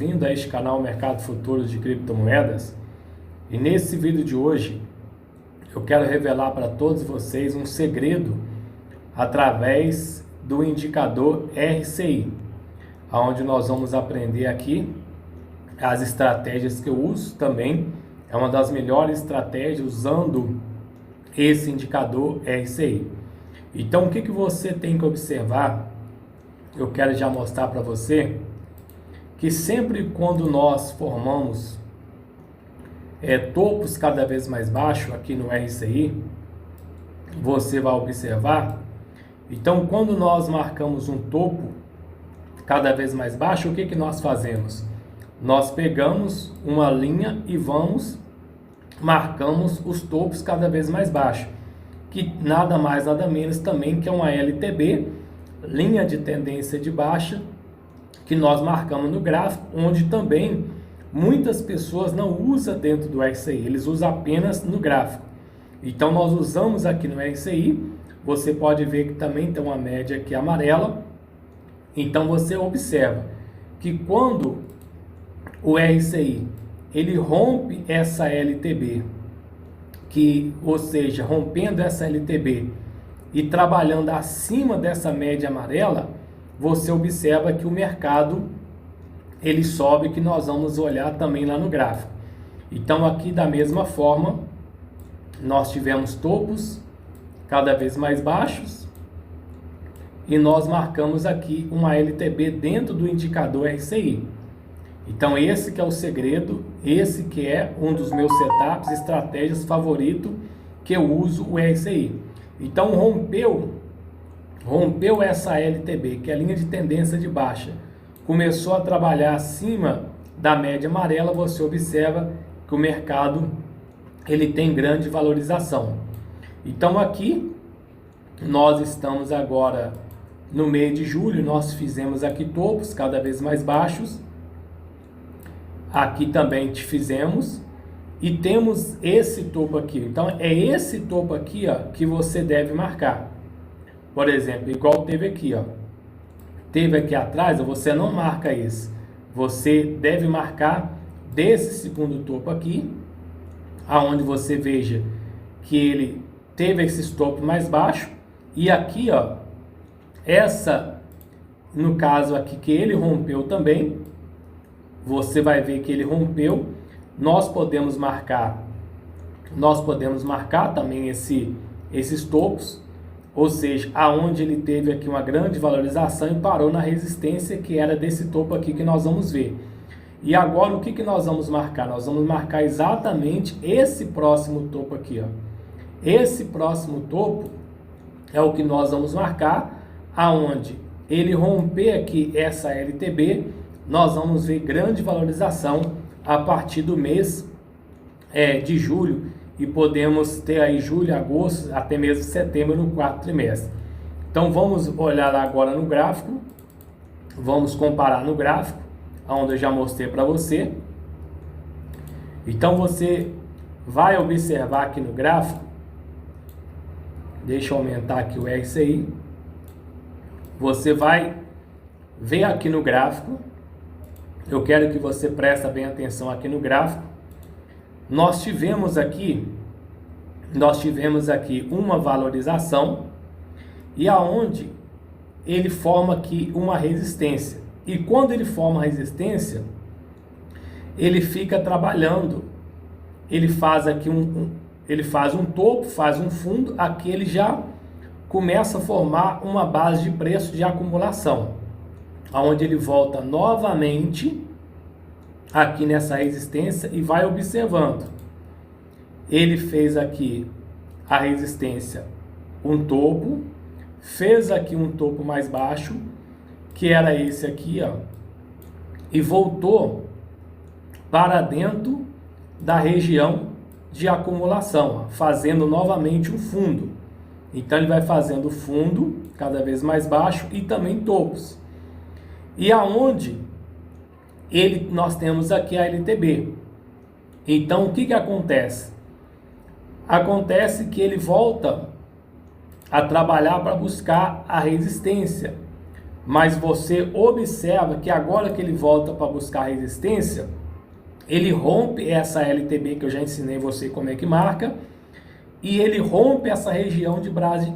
bem-vindo a este canal Mercado Futuro de Criptomoedas. E nesse vídeo de hoje eu quero revelar para todos vocês um segredo através do indicador RSI, onde nós vamos aprender aqui as estratégias que eu uso também. É uma das melhores estratégias usando esse indicador RSI. Então o que você tem que observar? Eu quero já mostrar para você que sempre quando nós formamos topos cada vez mais baixos aqui no RSI, você vai observar. Então quando nós marcamos um topo cada vez mais baixo, o que nós fazemos? Nós pegamos uma linha e marcamos os topos cada vez mais baixos, que nada mais nada menos também que é uma LTB, linha de tendência de baixa, que nós marcamos no gráfico, onde também muitas pessoas não usam dentro do RSI, eles usam apenas no gráfico. Então nós usamos aqui no RSI, você pode ver que também tem uma média aqui amarela. Então você observa que quando o RSI ele rompe essa LTB, ou seja, rompendo essa LTB e trabalhando acima dessa média amarela, você observa que o mercado ele sobe, que nós vamos olhar também lá no gráfico. Então aqui da mesma forma nós tivemos topos cada vez mais baixos e nós marcamos aqui uma LTB dentro do indicador RSI. Então esse que é o segredo, esse que é um dos meus setups, estratégias favorito que eu uso o RSI. Então rompeu essa LTB, que é a linha de tendência de baixa, começou a trabalhar acima da média amarela, você observa que o mercado ele tem grande valorização. Então aqui nós estamos agora no mês de julho, nós fizemos aqui topos cada vez mais baixos, aqui também fizemos e temos esse topo aqui. Então é esse topo aqui, ó, que você deve marcar. Por exemplo, igual teve aqui, ó. Teve aqui atrás, você não marca esse. Você deve marcar desse segundo topo aqui, aonde você veja que ele teve esse topo mais baixo. E aqui, ó, no caso aqui que ele rompeu também, você vai ver que ele rompeu. Nós podemos marcar também esses topos, ou seja, aonde ele teve aqui uma grande valorização e parou na resistência que era desse topo aqui que nós vamos ver. E agora o que nós vamos marcar? Nós vamos marcar exatamente esse próximo topo aqui, ó. Esse próximo topo é o que nós vamos marcar, aonde ele romper aqui essa LTB, nós vamos ver grande valorização a partir do mês de julho, e podemos ter aí julho, agosto, até mesmo setembro no quarto trimestre. Então vamos olhar agora no gráfico, vamos comparar no gráfico, onde eu já mostrei para você. Então você vai observar aqui no gráfico, deixa eu aumentar aqui o RSI, você vai ver aqui no gráfico, eu quero que você preste bem atenção aqui no gráfico. Nós tivemos aqui uma valorização e aonde ele forma aqui uma resistência. E quando ele forma a resistência, ele fica trabalhando. Ele faz aqui ele faz um topo, faz um fundo, aqui ele já começa a formar uma base de preço de acumulação, aonde ele volta novamente aqui nessa resistência e vai observando. Ele fez aqui a resistência, um topo, fez aqui um topo mais baixo, que era esse aqui, ó, e voltou para dentro da região de acumulação, ó, fazendo novamente um fundo. Então ele vai fazendo fundo cada vez mais baixo e também topos. E aonde nós temos aqui a LTB. Então o que acontece? Acontece que ele volta a trabalhar para buscar a resistência. mas você observa que agora que ele volta para buscar resistência, ele rompe essa LTB que eu já ensinei você como é que marca, e ele rompe essa região de base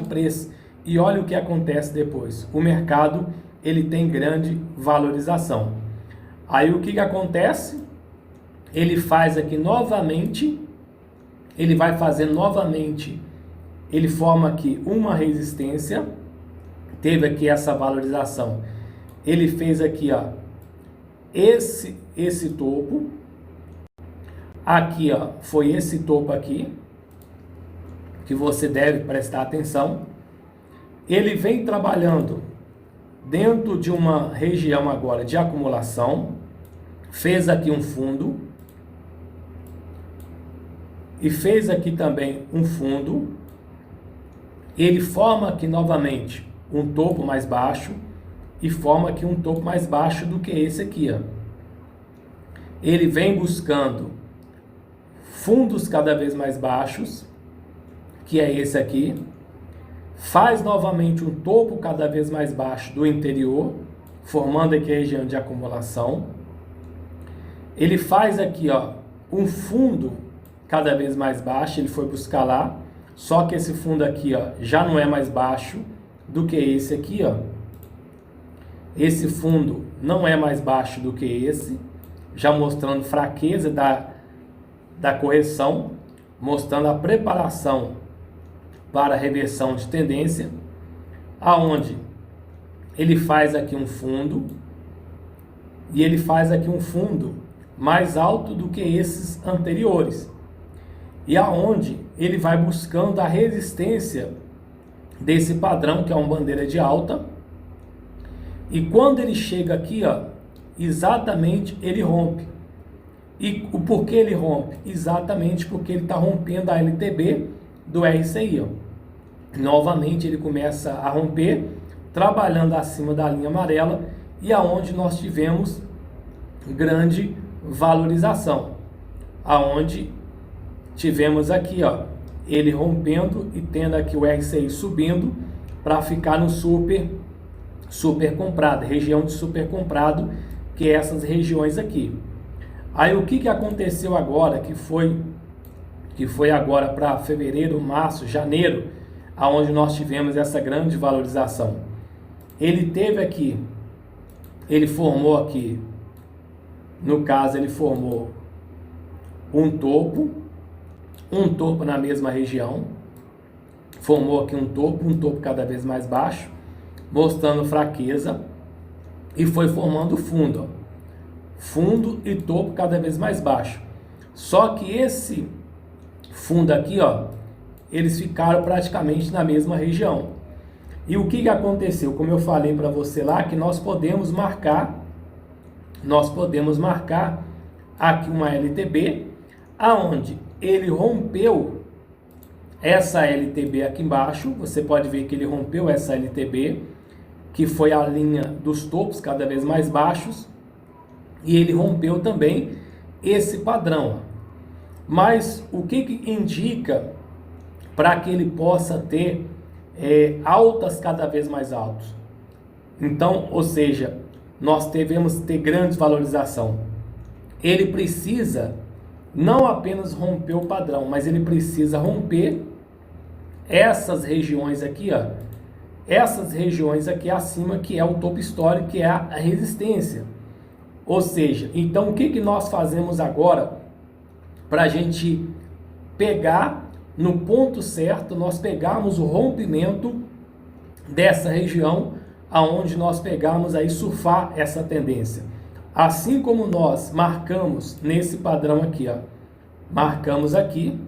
de preço. E olha o que acontece depois. O mercado ele tem grande valorização. Aí o que acontece? Ele faz aqui novamente, ele vai fazer novamente, ele forma aqui uma resistência, teve aqui essa valorização. Ele fez aqui, ó, esse topo, aqui, ó, foi esse topo aqui, que você deve prestar atenção. Ele vem trabalhando dentro de uma região agora de acumulação, fez aqui um fundo, e fez aqui também um fundo, ele forma aqui novamente um topo mais baixo, e forma aqui um topo mais baixo do que esse aqui, ó. Ele vem buscando fundos cada vez mais baixos, que é esse aqui, faz novamente um topo cada vez mais baixo do interior, formando aqui a região de acumulação. Ele faz aqui, ó, um fundo cada vez mais baixo, ele foi buscar lá, só que esse fundo aqui, ó, já não é mais baixo do que esse aqui, ó. Esse fundo não é mais baixo do que esse, já mostrando fraqueza da correção, mostrando a preparação para a reversão de tendência, aonde ele faz aqui um fundo, e ele faz aqui um fundo mais alto do que esses anteriores, e aonde ele vai buscando a resistência desse padrão, que é uma bandeira de alta, e quando ele chega aqui, ó, exatamente ele rompe. E o porquê ele rompe? Exatamente porque ele está rompendo a LTB do RSI, ó. Novamente ele começa a romper, trabalhando acima da linha amarela, e aonde nós tivemos grande valorização, aonde tivemos aqui, ó, ele rompendo e tendo aqui o RSI subindo para ficar no super comprado, região de super comprado, que é essas regiões aqui. Aí o que aconteceu agora, que foi agora para fevereiro, março, janeiro, aonde nós tivemos essa grande valorização. Ele teve aqui, ele formou aqui, no caso ele formou um topo na mesma região, formou aqui um topo cada vez mais baixo, mostrando fraqueza, e foi formando fundo, ó. Fundo e topo cada vez mais baixo. Só que esse fundo aqui, ó, eles ficaram praticamente na mesma região. E o que aconteceu? Como eu falei para você lá, que nós podemos marcar aqui uma LTB, aonde ele rompeu essa LTB aqui embaixo. Você pode ver que ele rompeu essa LTB, que foi a linha dos topos cada vez mais baixos, e ele rompeu também esse padrão. Mas o que indica para que ele possa ter altas cada vez mais altas? Então, ou seja, nós devemos ter grande valorização. Ele precisa não apenas romper o padrão, mas ele precisa romper essas regiões aqui, ó, essas regiões aqui acima, que é o topo histórico, que é a resistência. Ou seja, então o que nós fazemos agora para a gente pegar no ponto certo, nós pegamos o rompimento dessa região, aonde nós pegamos aí surfar essa tendência. Assim como nós marcamos nesse padrão aqui, ó, marcamos aqui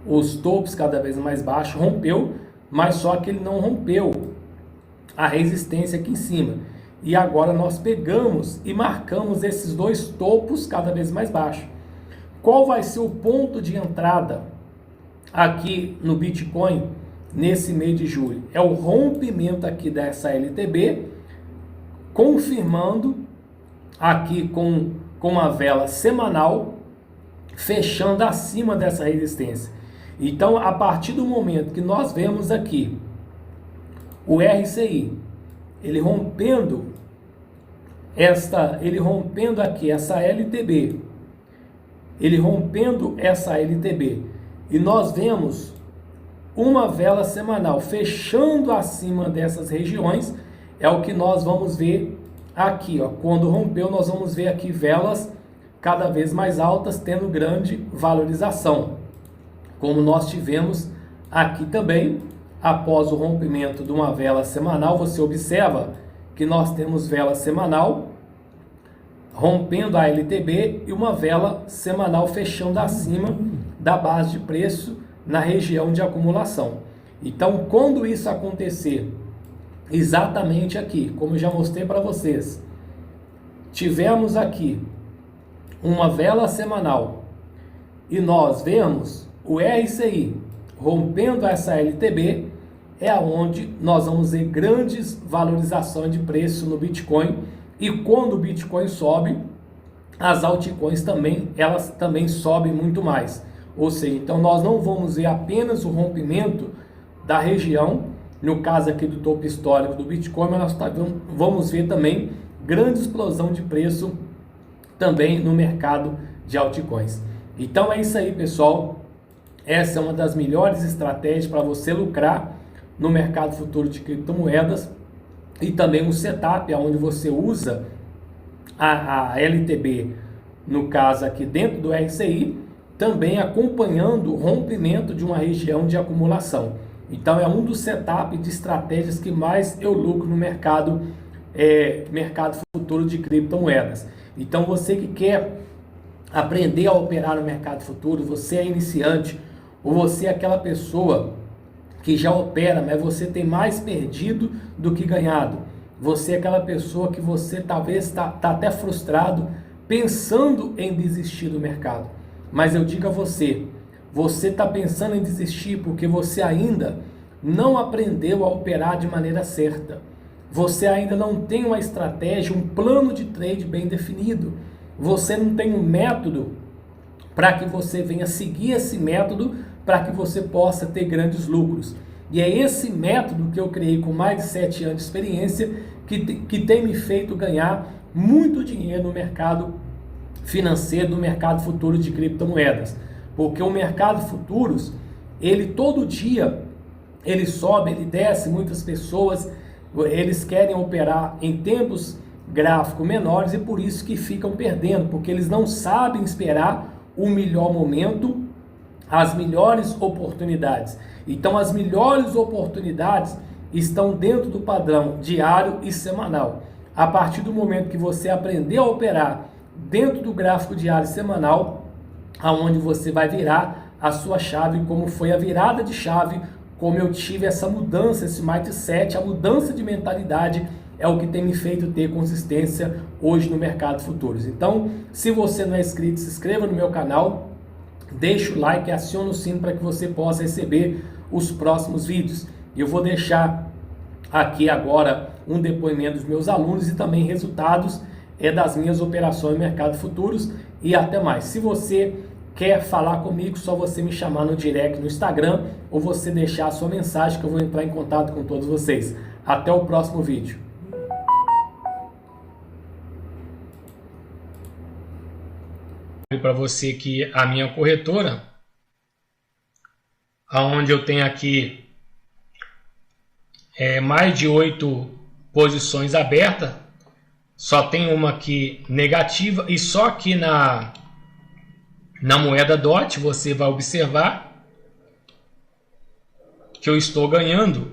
os topos cada vez mais baixos, rompeu, mas só que ele não rompeu a resistência aqui em cima. E agora nós pegamos e marcamos esses dois topos cada vez mais baixos. Qual vai ser o ponto de entrada aqui no Bitcoin nesse mês de julho? É o rompimento aqui dessa LTB, confirmando aqui com uma vela semanal, fechando acima dessa resistência. Então, a partir do momento que nós vemos aqui o RSI ele rompendo aqui essa LTB, ele rompendo essa LTB, e nós vemos uma vela semanal fechando acima dessas regiões, é o que nós vamos ver aqui, ó. Quando rompeu, nós vamos ver aqui velas cada vez mais altas, tendo grande valorização, como nós tivemos aqui também. Após o rompimento de uma vela semanal, você observa que nós temos vela semanal rompendo a LTB e uma vela semanal fechando acima da base de preço na região de acumulação. Então, quando isso acontecer, exatamente aqui, como já mostrei para vocês, tivemos aqui uma vela semanal e nós vemos o RSI rompendo essa LTB, é onde nós vamos ver grandes valorizações de preço no Bitcoin. E quando o Bitcoin sobe, as altcoins elas também sobem muito mais. Ou seja, então nós não vamos ver apenas o rompimento da região, no caso aqui do topo histórico do Bitcoin, mas nós vamos ver também grande explosão de preço também no mercado de altcoins. Então é isso aí, pessoal. Essa é uma das melhores estratégias para você lucrar no mercado futuro de criptomoedas, e também um setup onde você usa a LTB, no caso aqui dentro do RSI, também acompanhando o rompimento de uma região de acumulação. Então é um dos setups de estratégias que mais eu lucro no mercado futuro de criptomoedas. Então você que quer aprender a operar no mercado futuro, você é iniciante ou você é aquela pessoa que já opera, mas você tem mais perdido do que ganhado. Você é aquela pessoa que você talvez está até frustrado, pensando em desistir do mercado. Mas eu digo a você, você está pensando em desistir porque você ainda não aprendeu a operar de maneira certa. Você ainda não tem uma estratégia, um plano de trade bem definido. Você não tem um método para que você venha seguir esse método para que você possa ter grandes lucros. E é esse método que eu criei com mais de 7 anos de experiência que tem me feito ganhar muito dinheiro no mercado financeiro, no mercado futuro de criptomoedas. Porque o mercado futuros, ele todo dia, ele sobe, ele desce, muitas pessoas, eles querem operar em tempos gráficos menores e por isso que ficam perdendo, porque eles não sabem esperar o melhor momento, as melhores oportunidades. Então as melhores oportunidades estão dentro do padrão diário e semanal. A partir do momento que você aprender a operar dentro do gráfico diário e semanal, aonde você vai virar a sua chave, como foi a virada de chave, como eu tive essa mudança, esse mindset, a mudança de mentalidade é o que tem me feito ter consistência hoje no mercado futuros. Então, se você não é inscrito, se inscreva no meu canal, deixa o like e aciona o sino para que você possa receber os próximos vídeos. Eu vou deixar aqui agora um depoimento dos meus alunos e também resultados das minhas operações no mercado futuros e até mais. Se você quer falar comigo, só você me chamar no direct no Instagram ou você deixar a sua mensagem que eu vou entrar em contato com todos vocês. Até o próximo vídeo. Para você que a minha corretora, aonde eu tenho aqui mais de 8 posições abertas, só tem uma aqui negativa e só aqui na moeda DOT você vai observar que eu estou ganhando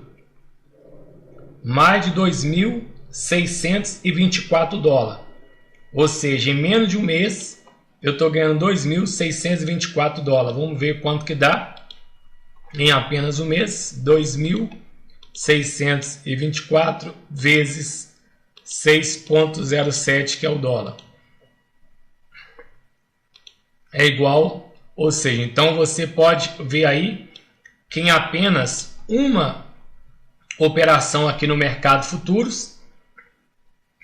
mais de 2.624 dólares, ou seja, em menos de um mês eu estou ganhando 2.624 dólares. Vamos ver quanto que dá em apenas um mês. 2.624 vezes 6,07, que é o dólar. É igual, ou seja, então você pode ver aí que em apenas uma operação aqui no mercado futuros,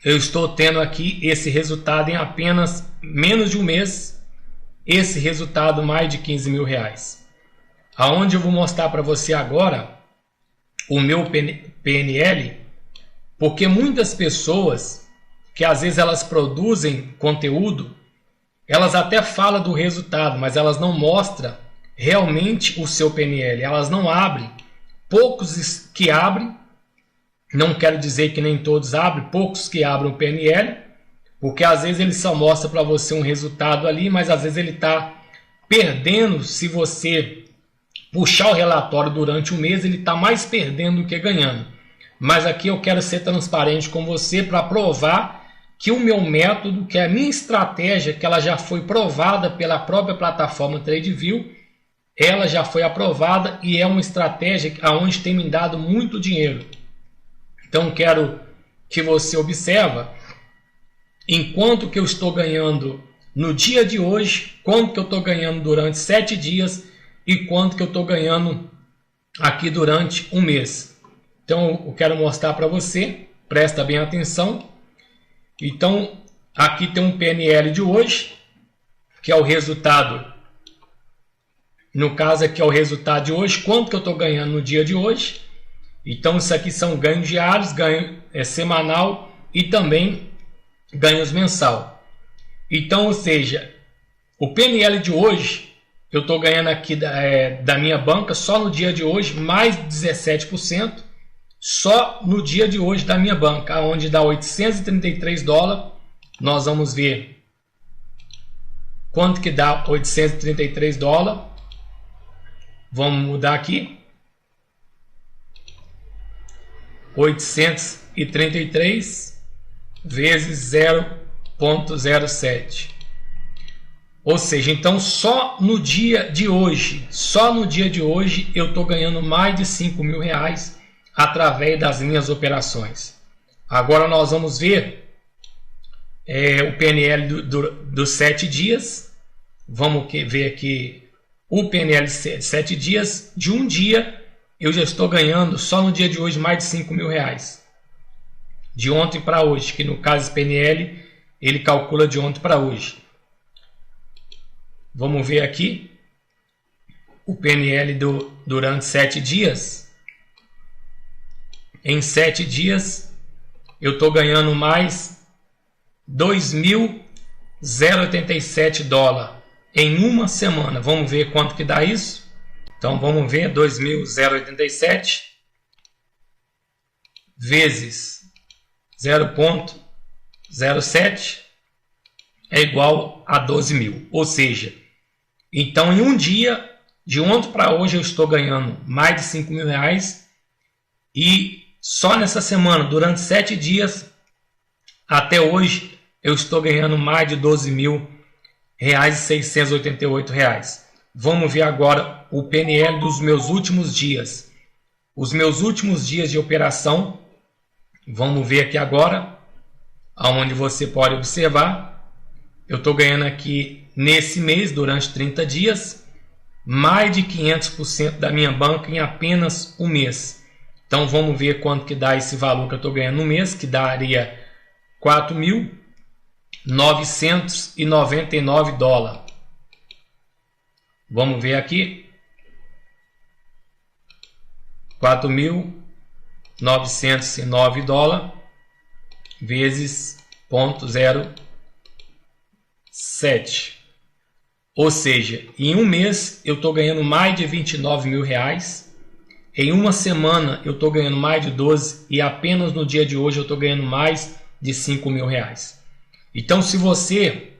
eu estou tendo aqui esse resultado em apenas menos de um mês, esse resultado mais de 15 mil reais. Aonde eu vou mostrar para você agora o meu PNL, Porque muitas pessoas que às vezes elas produzem conteúdo, elas até falam do resultado, mas elas não mostram realmente o seu PNL, elas não abrem. Poucos que abrem, não quero dizer que nem todos abrem, poucos que abrem o PNL, porque às vezes ele só mostra para você um resultado ali, mas às vezes ele está perdendo. Se você puxar o relatório durante um mês, ele está mais perdendo do que ganhando. Mas aqui eu quero ser transparente com você para provar que o meu método, que a minha estratégia, que ela já foi provada pela própria plataforma TradeView, ela já foi aprovada e é uma estratégia onde tem me dado muito dinheiro. Então quero que você observe enquanto que eu estou ganhando no dia de hoje, quanto que eu estou ganhando durante 7 dias e quanto que eu estou ganhando aqui durante um mês. Então eu quero mostrar para você, presta bem atenção. Então aqui tem um PNL de hoje, que é o resultado. No caso aqui é o resultado de hoje, quanto que eu estou ganhando no dia de hoje. Então isso aqui são ganhos diários, ganho semanal e também ganhos mensal. Então, ou seja, o PNL de hoje, eu estou ganhando aqui da minha banca, só no dia de hoje, mais 17%, só no dia de hoje da minha banca, onde dá 833 dólares, nós vamos ver quanto que dá 833 dólares, vamos mudar aqui, 833 vezes 0,07. Ou seja, então só no dia de hoje, eu estou ganhando mais de 5 mil reais através das minhas operações. Agora nós vamos ver o PNL dos 7 dias. Vamos ver aqui o PNL de 7 dias. De um dia eu já estou ganhando só no dia de hoje mais de 5 mil reais. De ontem para hoje, que no caso PNL, ele calcula de ontem para hoje. Vamos ver aqui o PNL durante 7 dias. Em 7 dias, eu estou ganhando mais 2.087 dólares em uma semana. Vamos ver quanto que dá isso? Então vamos ver 2.087 vezes 0,07 é igual a 12 mil. Ou seja, então em um dia, de ontem para hoje, eu estou ganhando mais de 5 mil reais. E só nessa semana, durante 7 dias, até hoje, eu estou ganhando mais de 12 mil reais e 688 reais. Vamos ver agora o PNL dos meus últimos dias. Os meus últimos dias de operação. Vamos ver aqui agora, onde você pode observar. Eu estou ganhando aqui nesse mês, durante 30 dias, mais de 500% da minha banca em apenas um mês. Então vamos ver quanto que dá esse valor que eu estou ganhando no mês, que daria 4.999 dólares. Vamos ver aqui. 4.909 dólares vezes 0,07. Ou seja, em um mês eu estou ganhando mais de 29 mil reais. Em uma semana eu estou ganhando mais de 12 e apenas no dia de hoje eu estou ganhando mais de 5 mil reais. Então, se você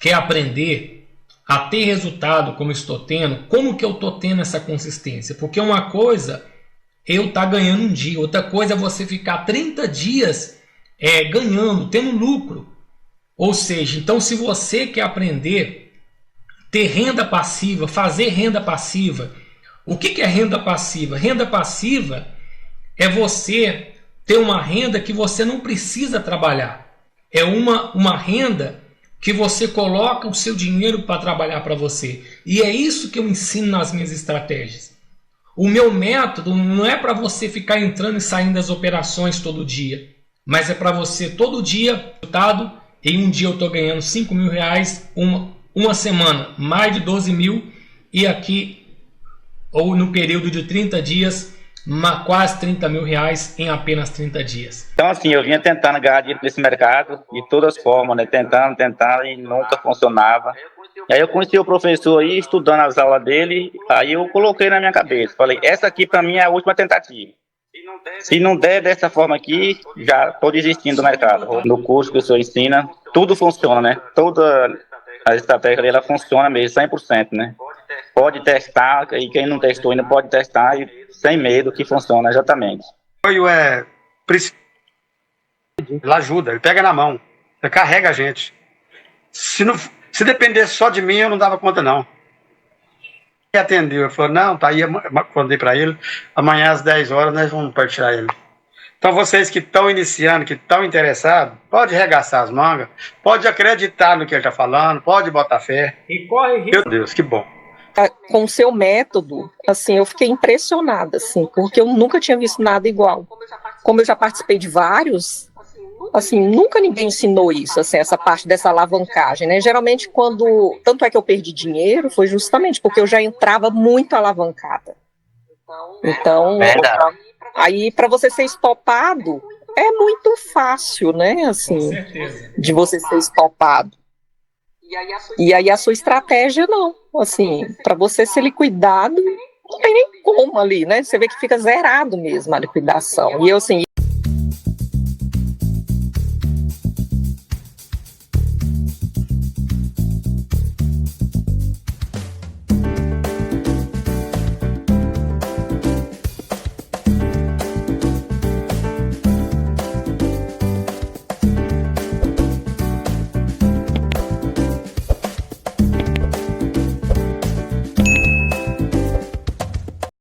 quer aprender a ter resultado como estou tendo, como que eu estou tendo essa consistência? Porque uma coisa eu estar ganhando um dia, outra coisa é você ficar 30 dias ganhando, tendo lucro. Ou seja, então se você quer aprender a ter renda passiva, fazer renda passiva, o que é renda passiva? Renda passiva é você ter uma renda que você não precisa trabalhar. É uma renda que você coloca o seu dinheiro para trabalhar para você. E é isso que eu ensino nas minhas estratégias. O meu método não é para você ficar entrando e saindo das operações todo dia, mas é para você todo dia, resultado, em um dia eu estou ganhando 5 mil reais, uma semana mais de 12 mil, e aqui, ou no período de 30 dias, quase 30 mil reais em apenas 30 dias. Então, assim, eu vinha tentando ganhar dinheiro nesse mercado, de todas as formas, né? Tentando, e nunca funcionava. E aí eu conheci o professor aí, estudando as aulas dele, aí eu coloquei na minha cabeça. Falei, essa aqui para mim é a última tentativa. Se não der dessa forma aqui, já estou desistindo do mercado. No curso que o senhor ensina, tudo funciona, né? Toda a estratégia dele, ela funciona mesmo, 100%, né? Pode testar, e quem não testou ainda pode testar, e sem medo que funciona exatamente. Apoio ele ajuda, ele pega na mão, ele carrega a gente. Se dependesse só de mim, eu não dava conta, não. Ele atendeu, ele falou, não, tá aí, mandei para ele, amanhã às 10 horas nós vamos partilhar ele. Então vocês que estão iniciando, que estão interessados, pode arregaçar as mangas, pode acreditar no que ele está falando, pode botar fé. E corre risco. Meu Deus, que bom. Com o seu método, assim, eu fiquei impressionada, assim, porque eu nunca tinha visto nada igual. Como eu já participei de vários, assim, nunca ninguém ensinou isso, assim, essa parte dessa alavancagem, né? Geralmente tanto é que eu perdi dinheiro, foi justamente porque eu já entrava muito alavancada. Então, aí para você ser estopado, é muito fácil, né, assim, de você ser estopado. E aí a sua estratégia não, assim, para você ser liquidado, não tem nem como ali, né? Você vê que fica zerado mesmo a liquidação. E eu, assim,